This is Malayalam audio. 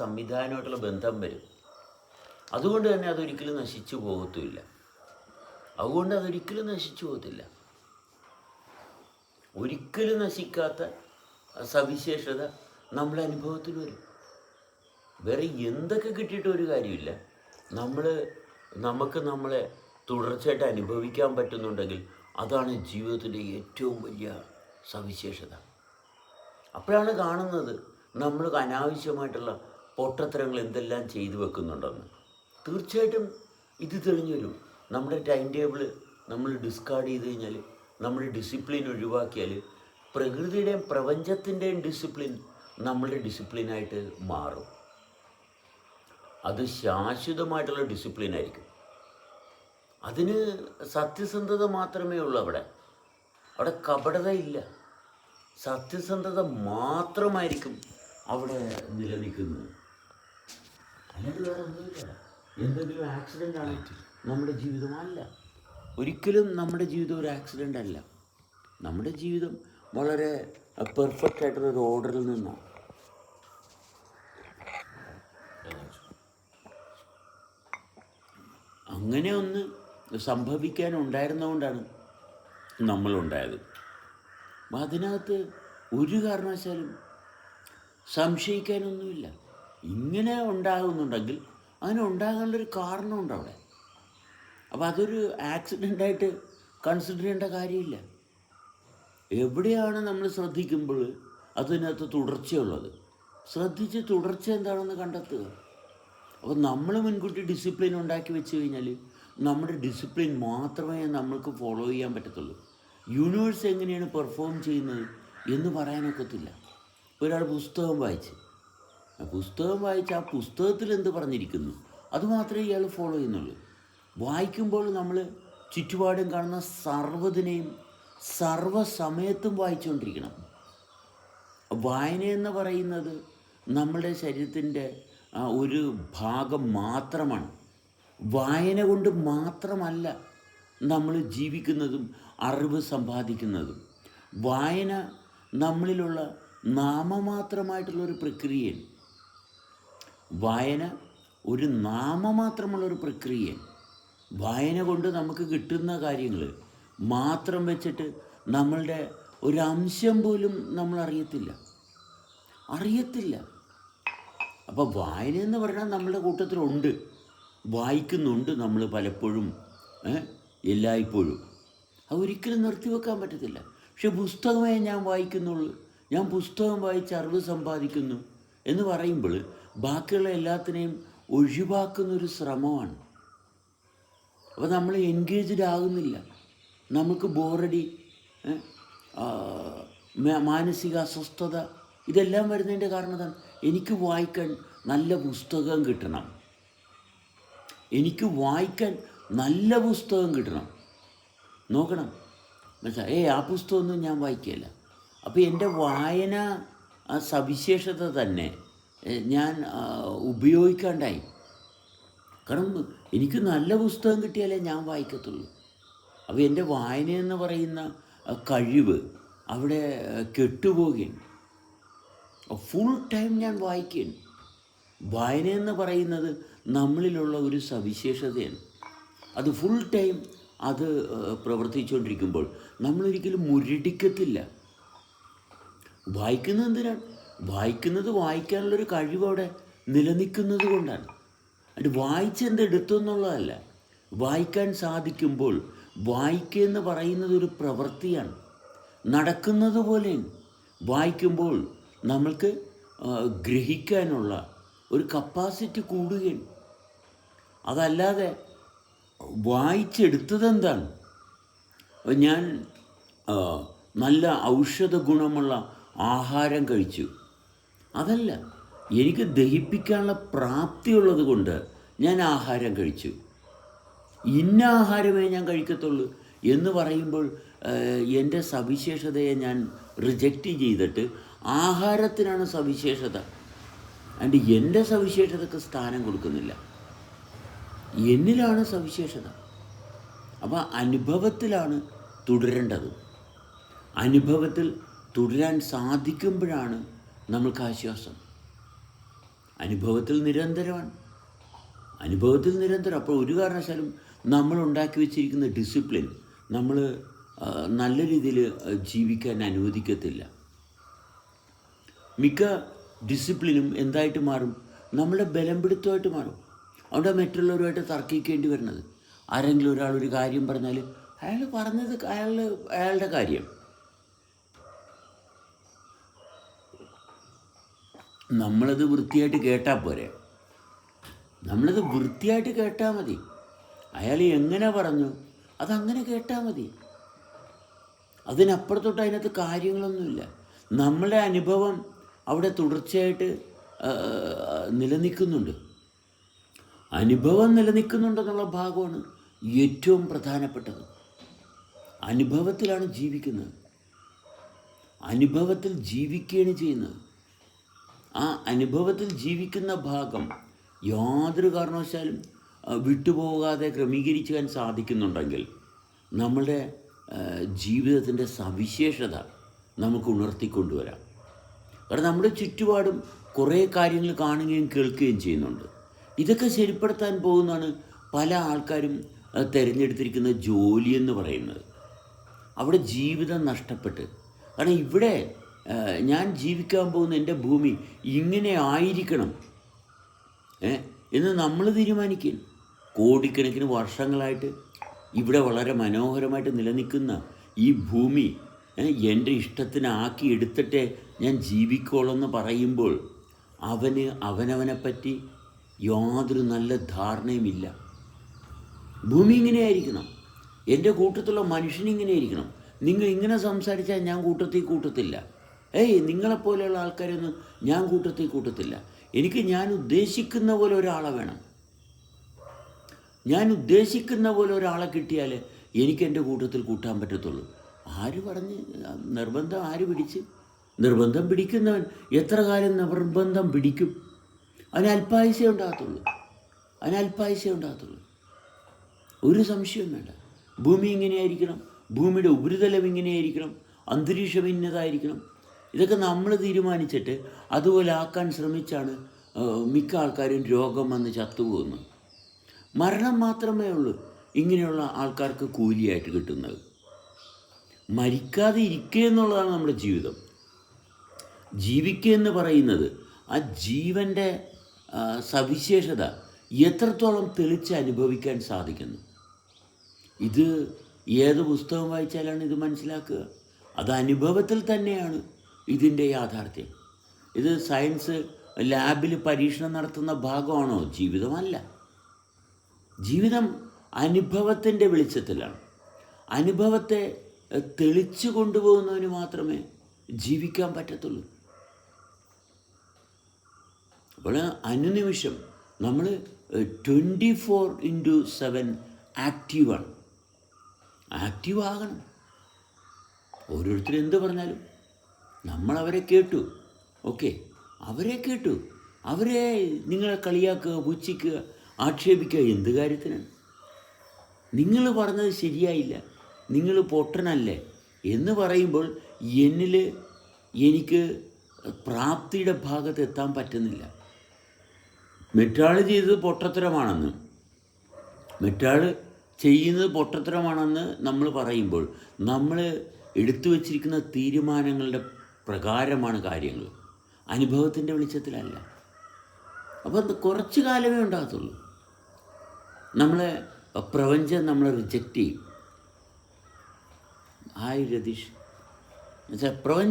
സംവിധാനമായിട്ടുള്ള ബന്ധം വരും. അതുകൊണ്ട് തന്നെ അതൊരിക്കലും നശിച്ചു പോകത്തുമില്ല. ഒരിക്കലും നശിക്കാത്ത സവിശേഷത നമ്മുടെ അനുഭവത്തിൽ വരും. വേറെ എന്തൊക്കെ കിട്ടിയിട്ട് ഒരു കാര്യമില്ല. നമുക്ക് നമ്മളെ തുടർച്ചയായിട്ട് അനുഭവിക്കാൻ പറ്റുന്നുണ്ടെങ്കിൽ അതാണ് ജീവിതത്തിൻ്റെ ഏറ്റവും വലിയ സവിശേഷത. അപ്പോഴാണ് കാണുന്നത് നമ്മൾ അനാവശ്യമായിട്ടുള്ള പൊട്ടത്തരങ്ങൾ എന്തെല്ലാം ചെയ്തു വെക്കുന്നുണ്ടെന്ന്. തീർച്ചയായിട്ടും ഇത് തെളിഞ്ഞു വരും. നമ്മുടെ ടൈം ടേബിൾ നമ്മൾ ഡിസ്കാർഡ് ചെയ്ത് കഴിഞ്ഞാൽ, നമ്മുടെ ഡിസിപ്ലിൻ ഒഴിവാക്കിയാൽ, പ്രകൃതിയുടെയും പ്രപഞ്ചത്തിൻ്റെയും ഡിസിപ്ലിൻ നമ്മളുടെ ഡിസിപ്ലിനായിട്ട് മാറും. അത് ശാശ്വതമായിട്ടുള്ള ഡിസിപ്ലിനായിരിക്കും. അതിന് സത്യസന്ധത മാത്രമേ ഉള്ളൂ. അവിടെ കപടതയില്ല. സത്യസന്ധത മാത്രമായിരിക്കും അവിടെ നിലനിൽക്കുന്നത്. അല്ലാതെ വേറെ ഒന്നുമില്ല. എന്തെങ്കിലും ആക്സിഡൻ്റ് ആണ് നമ്മുടെ ജീവിതം? അല്ല, ഒരിക്കലും നമ്മുടെ ജീവിതം ഒരു ആക്സിഡൻ്റ് അല്ല. നമ്മുടെ ജീവിതം വളരെ പെർഫെക്റ്റ് ആയിട്ടുള്ളൊരു ഓർഡറിൽ നിന്നാണ്. അങ്ങനെ ഒന്ന് സംഭവിക്കാനുണ്ടായിരുന്നതുകൊണ്ടാണ് നമ്മളുണ്ടായത്. അതിനകത്ത് ഒരു കാരണവശാലും സംശയിക്കാനൊന്നുമില്ല. ഇങ്ങനെ ഉണ്ടാകുന്നുണ്ടെങ്കിൽ അതിനുണ്ടാകാനുള്ളൊരു കാരണമുണ്ട് അവിടെ. അപ്പോൾ അതൊരു ആക്സിഡൻ്റായിട്ട് കൺസിഡർ ചെയ്യേണ്ട കാര്യമില്ല. എവിടെയാണ് നമ്മൾ ശ്രദ്ധിക്കുമ്പോൾ അതിനകത്ത് തുടർച്ചയുള്ളത്, ശ്രദ്ധിച്ച് തുടർച്ച എന്താണെന്ന് കണ്ടെത്തുക. അപ്പോൾ നമ്മൾ മുൻകൂട്ടി ഡിസിപ്ലിൻ ഉണ്ടാക്കി വെച്ച് കഴിഞ്ഞാൽ നമ്മുടെ ഡിസിപ്ലിൻ മാത്രമേ നമ്മൾക്ക് ഫോളോ ചെയ്യാൻ പറ്റത്തുള്ളൂ. യൂണിവേഴ്സ് എങ്ങനെയാണ് പെർഫോം ചെയ്യുന്നത് എന്ന് പറയാനൊക്കത്തില്ല. ഒരാൾ പുസ്തകം വായിച്ച് ആ പുസ്തകത്തിൽ എന്ത് പറഞ്ഞിരിക്കുന്നു അത് മാത്രമേ ഇയാൾ ഫോളോ ചെയ്യുന്നുള്ളൂ. വായിക്കുമ്പോൾ നമ്മൾ ചുറ്റുപാടും കാണുന്ന സർവ്വതിനെയും സർവ്വസമയത്തും വായിച്ചുകൊണ്ടിരിക്കണം. വായനയെന്ന് പറയുന്നത് നമ്മുടെ ശരീരത്തിൻ്റെ ഒരു ഭാഗം മാത്രമാണ്. വായന കൊണ്ട് മാത്രമല്ല നമ്മൾ ജീവിക്കുന്നതും അറിവ് സമ്പാദിക്കുന്നതും. വായന നമ്മളിലുള്ള നാമമാത്രമായിട്ടുള്ളൊരു പ്രക്രിയയാണ്. വായന ഒരു നാമമാത്രമുള്ളൊരു പ്രക്രിയയാണ്. വായന കൊണ്ട് നമുക്ക് കിട്ടുന്ന കാര്യങ്ങൾ മാത്രം വെച്ചിട്ട് നമ്മളുടെ ഒരംശം പോലും നമ്മൾ അറിയത്തില്ല. അപ്പോൾ വായന എന്ന് പറഞ്ഞാൽ നമ്മളുടെ കൂട്ടത്തിലുണ്ട്, വായിക്കുന്നുണ്ട് നമ്മൾ പലപ്പോഴും, എല്ലായ്പ്പോഴും. അതൊരിക്കലും നിർത്തിവെക്കാൻ പറ്റത്തില്ല. പക്ഷെ പുസ്തകമേ ഞാൻ വായിക്കുന്നുള്ളൂ, ഞാൻ പുസ്തകം വായിച്ച് അറിവ് സമ്പാദിക്കുന്നു എന്ന് പറയുമ്പോൾ ബാക്കിയുള്ള എല്ലാത്തിനെയും ഒഴിവാക്കുന്നൊരു ശ്രമമാണ്. അപ്പോൾ നമ്മൾ എൻഗേജ്ഡ് ആകുന്നില്ല. നമുക്ക് ബോറടി, മാനസിക അസ്വസ്ഥത ഇതെല്ലാം വരുന്നതിൻ്റെ കാരണം എന്താണ്? എനിക്ക് വായിക്കാൻ നല്ല പുസ്തകം കിട്ടണം. നോക്കണം, മനസ്സിലായി? ആ പുസ്തകമൊന്നും ഞാൻ വായിക്കുകയില്ല. അപ്പോൾ എൻ്റെ വായന സവിശേഷത തന്നെ ഞാൻ ഉപയോഗിക്കാണ്ടായി. കാരണം എനിക്ക് നല്ല പുസ്തകം കിട്ടിയാലേ ഞാൻ വായിക്കത്തുള്ളൂ. അപ്പോൾ എൻ്റെ വായനയെന്ന് പറയുന്ന കഴിവ് അവിടെ കെട്ടുപോവുകയാണ്. ഫുൾ ടൈം ഞാൻ വായിക്കുകയാണ്. വായനയെന്ന് പറയുന്നത് നമ്മളിലുള്ള ഒരു സവിശേഷതയാണ്. അത് ഫുൾ ടൈം അത് പ്രവർത്തിച്ചുകൊണ്ടിരിക്കുമ്പോൾ നമ്മളൊരിക്കലും മുരടിക്കത്തില്ല. വായിക്കുന്നത് എന്തിനാണ്? വായിക്കാനുള്ളൊരു കഴിവ് അവിടെ നിലനിൽക്കുന്നത് കൊണ്ടാണ്. അത് വായിച്ചെന്തെടുത്തു എന്നുള്ളതല്ല. വായിക്കാൻ സാധിക്കുമ്പോൾ വായിക്കുക എന്ന് പറയുന്നത് ഒരു പ്രവൃത്തിയാണ്, നടക്കുന്നത് പോലെയാണ്. വായിക്കുമ്പോൾ നമ്മൾക്ക് ഗ്രഹിക്കാനുള്ള ഒരു കപ്പാസിറ്റി കൂടുകയാണ്. അതല്ലാതെ വായിച്ചെടുത്തതെന്താണ്? ഞാൻ നല്ല ഔഷധ ഗുണമുള്ള ആഹാരം കഴിച്ചു, അതല്ല. എനിക്ക് ദഹിപ്പിക്കാനുള്ള പ്രാപ്തിയുള്ളത് കൊണ്ട് ഞാൻ ആഹാരം കഴിച്ചു, ഇന്ന ആഹാരമേ ഞാൻ കഴിക്കത്തുള്ളൂ എന്ന് പറയുമ്പോൾ എൻ്റെ സവിശേഷതയെ ഞാൻ റിജക്റ്റ് ചെയ്തിട്ട് ആഹാരത്തിനാണ് സവിശേഷത, അതിൻ്റെ എൻ്റെ സവിശേഷതയ്ക്ക് സ്ഥാനം കൊടുക്കുന്നില്ല. എന്നിലാണ് സവിശേഷത. അപ്പോൾ അനുഭവത്തിലാണ് തുടരേണ്ടത്. അനുഭവത്തിൽ തുടരാൻ സാധിക്കുമ്പോഴാണ് നമ്മൾക്ക് ആശ്വാസം. അനുഭവത്തിൽ നിരന്തരമാണ്. അനുഭവത്തിൽ നിരന്തരം. അപ്പോൾ ഒരു കാരണവശാലും നമ്മൾ ഉണ്ടാക്കി വെച്ചിരിക്കുന്ന ഡിസിപ്ലിൻ നമ്മൾ നല്ല രീതിയിൽ ജീവിക്കാൻ അനുവദിക്കത്തില്ല. മിക്ക ഡിസിപ്ലിനും എന്തായിട്ട് മാറും? നമ്മളുടെ ബലം പിടുത്തമായിട്ട് മാറും. അവിടെ മറ്റുള്ളവരുമായിട്ട് തർക്കിക്കേണ്ടി വരുന്നത്. ആരെങ്കിലും ഒരാൾ ഒരു കാര്യം പറഞ്ഞാൽ അയാൾ പറഞ്ഞത് അയാളുടെ കാര്യം, നമ്മളത് വൃത്തിയായിട്ട് കേട്ടാൽ പോരെ. നമ്മളത് വൃത്തിയായിട്ട് കേട്ടാൽ മതി. അയാൾ എങ്ങനെ പറഞ്ഞു അതങ്ങനെ കേട്ടാൽ മതി. അതിനപ്പുറത്തോട്ട് അതിനകത്ത് കാര്യങ്ങളൊന്നുമില്ല. നമ്മളുടെ അനുഭവം അവിടെ തുടർച്ചയായിട്ട് നിലനിൽക്കുന്നുണ്ട്. അനുഭവം നിലനിൽക്കുന്നുണ്ടെന്നുള്ള ഭാഗമാണ് ഏറ്റവും പ്രധാനപ്പെട്ടത്. അനുഭവത്തിലാണ് ജീവിക്കുന്നത്, അനുഭവത്തിൽ ജീവിക്കുകയാണ് ചെയ്യുന്നത്. ആ അനുഭവത്തിൽ ജീവിക്കുന്ന ഭാഗം യാതൊരു കാരണവശാലും വിട്ടുപോകാതെ ക്രമീകരിക്കാൻ സാധിക്കുന്നുണ്ടെങ്കിൽ നമ്മളുടെ ജീവിതത്തിൻ്റെ സവിശേഷത നമുക്ക് ഉണർത്തിക്കൊണ്ടുവരാം. കാരണം നമ്മുടെ ചുറ്റുപാടും കുറേ കാര്യങ്ങൾ കാണുകയും കേൾക്കുകയും ചെയ്യുന്നുണ്ട്. ഇതൊക്കെ ശരിപ്പെടുത്താൻ പോകുന്നതാണ് പല ആൾക്കാരും തിരഞ്ഞെടുത്തിരിക്കുന്ന ജോലിയെന്ന് പറയുന്നത്. അവിടെ ജീവിതം നഷ്ടപ്പെട്ട്, കാരണം ഇവിടെ ഞാൻ ജീവിക്കാൻ പോകുന്ന എൻ്റെ ഭൂമി ഇങ്ങനെ ആയിരിക്കണം എന്ന് നമ്മൾ തീരുമാനിക്കും. കോടിക്കണക്കിന് വർഷങ്ങളായിട്ട് ഇവിടെ വളരെ മനോഹരമായിട്ട് നിലനിൽക്കുന്ന ഈ ഭൂമി എൻ്റെ ഇഷ്ടത്തിനാക്കി എടുത്തിട്ടേ ഞാൻ ജീവിക്കോളെന്ന് പറയുമ്പോൾ അവനവനെപ്പറ്റി യാതൊരു നല്ല ധാരണയുമില്ല. ഭൂമി ഇങ്ങനെയായിരിക്കണം, എൻ്റെ കൂട്ടത്തിലുള്ള മനുഷ്യനിങ്ങനെയായിരിക്കണം, നിങ്ങൾ ഇങ്ങനെ സംസാരിച്ചാൽ ഞാൻ കൂട്ടത്തില്ല, നിങ്ങളെപ്പോലെയുള്ള ആൾക്കാരൊന്നും ഞാൻ കൂട്ടത്തില്ല. എനിക്ക് ഞാൻ ഉദ്ദേശിക്കുന്ന പോലെ ഒരാളെ വേണം. ഞാൻ ഉദ്ദേശിക്കുന്ന പോലെ ഒരാളെ കിട്ടിയാൽ എനിക്ക് എൻ്റെ കൂട്ടത്തിൽ കൂട്ടാൻ പറ്റത്തുള്ളൂ. ആര് പറഞ്ഞ് നിർബന്ധം ആര് പിടിച്ച്? നിർബന്ധം പിടിക്കുന്നവൻ എത്ര കാലം നിർബന്ധം പിടിക്കും? അതിന് അല്പായുസേ ഉണ്ടാകത്തുള്ളൂ. ഒരു സംശയവും വേണ്ട. ഭൂമി ഇങ്ങനെയായിരിക്കണം, ഭൂമിയുടെ ഉപരിതലം ഇങ്ങനെയായിരിക്കണം, അന്തരീക്ഷം ഇന്നതായിരിക്കണം. ഇതൊക്കെ നമ്മൾ തീരുമാനിച്ചിട്ട് അതുപോലെ ആക്കാൻ ശ്രമിച്ചാണ് മിക്ക ആൾക്കാരും രോഗം വന്ന് ചത്തുപോകുന്നത്. മരണം മാത്രമേ ഉള്ളൂ ഇങ്ങനെയുള്ള ആൾക്കാർക്ക് കൂലിയായിട്ട് കിട്ടുന്നത്. മരിക്കാതെ ഇരിക്കുക എന്നുള്ളതാണ് നമ്മുടെ ജീവിതം. ജീവിക്കുക എന്ന് പറയുന്നത് ആ ജീവൻ്റെ സവിശേഷത എത്രത്തോളം തെളിച്ച് അനുഭവിക്കാൻ സാധിക്കുന്നു. ഇത് ഏത് പുസ്തകം വായിച്ചാലാണ് ഇത് മനസ്സിലാക്കുക? അത് അനുഭവത്തിൽ തന്നെയാണ് ഇതിൻ്റെ യാഥാർത്ഥ്യം. ഇത് സയൻസ് ലാബിൽ പരീക്ഷണം നടത്തുന്ന ഭാഗമാണോ? ജീവിതമല്ല. ജീവിതം അനുഭവത്തിൻ്റെ വെളിച്ചത്തിലാണ്. അനുഭവത്തെ തെളിച്ചു കൊണ്ടുപോകുന്നതിന് മാത്രമേ ജീവിക്കാൻ പറ്റത്തുള്ളൂ. അപ്പോൾ അനുനിമിഷം നമ്മൾ 24/7 ആക്റ്റീവാണ്. ആക്റ്റീവ് ആകണം. ഓരോരുത്തരും എന്ത് പറഞ്ഞാലും നമ്മളവരെ കേട്ടു, ഓക്കെ, അവരെ കേട്ടു. അവരെ നിങ്ങളെ കളിയാക്കുക, പുച്ഛിക്കുക, ആക്ഷേപിക്കുക എന്ത് കാര്യത്തിനാണ്? നിങ്ങൾ പറഞ്ഞത് ശരിയായില്ല, നിങ്ങൾ പൊട്ടനല്ലേ എന്ന് പറയുമ്പോൾ എനിക്ക് പ്രാപ്തിയുടെ ഭാഗത്ത് എത്താൻ പറ്റുന്നില്ല. മറ്റാൾ ചെയ്തത് പൊട്ടത്തരമാണെന്ന് നമ്മൾ പറയുമ്പോൾ നമ്മൾ എടുത്തു വച്ചിരിക്കുന്ന തീരുമാനങ്ങളുടെ പ്രകാരമാണ് കാര്യങ്ങൾ, അനുഭവത്തിൻ്റെ വെളിച്ചത്തിലല്ല. അപ്പോൾ കുറച്ച് കാലമേ ഉണ്ടാകത്തുള്ളൂ. പ്രപഞ്ചം നമ്മളെ റിജക്റ്റ് ചെയ്യും. ഹായ് രതീഷ്, പ്രപഞ്ചം